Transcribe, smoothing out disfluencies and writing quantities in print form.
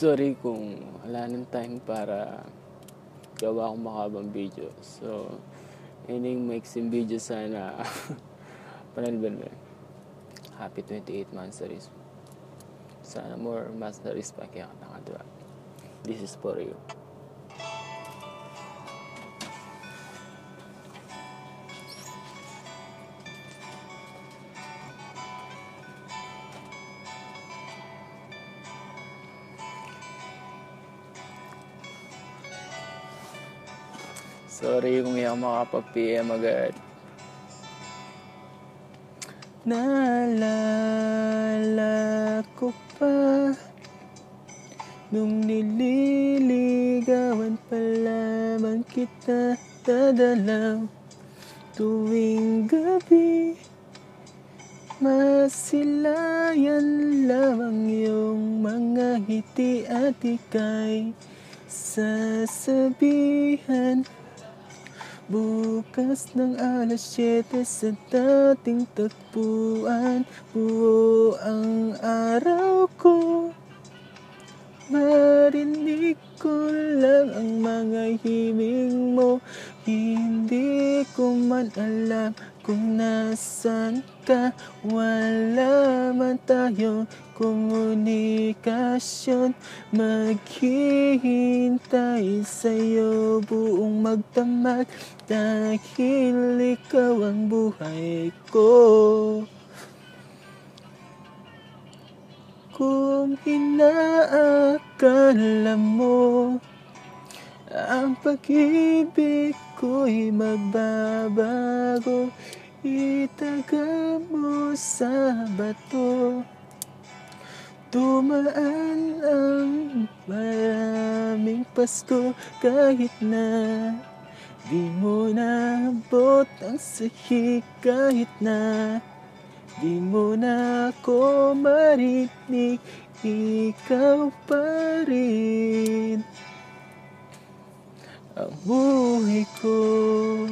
Sorry kung wala ng time para gawa akong makabang video. So, ining maiksing video sana. Panalban mo. Happy 28 months. Sana more months pa kaya nakadwa. This is for you. Sorry kung hindi ako makapag-PM agad. Naalala ko pa nung nililigawan pa lamang kita, dadalaw tuwing gabi. Masilayan lamang iyong mga ngiti at ika'y sasabihan, bukas ng 7:00 sa dating tagpuan. Buo ang araw ko, marinig ko lang ang mga himig mo. Hindi ko man alam kung nasan ka. Wala man tayong komunikasyon. Maghihintay sa'yo buong magdamag, dahil ikaw ang buhay ko. Kung inaakala mo ang pag-ibig ko'y magbabago, itaga mo sa bato. Dumaan ang maraming Pasko, kahit na di mo naabot ang sahig, kahit na di mo na ako marinig, ikaw pa rin ang buhay ko.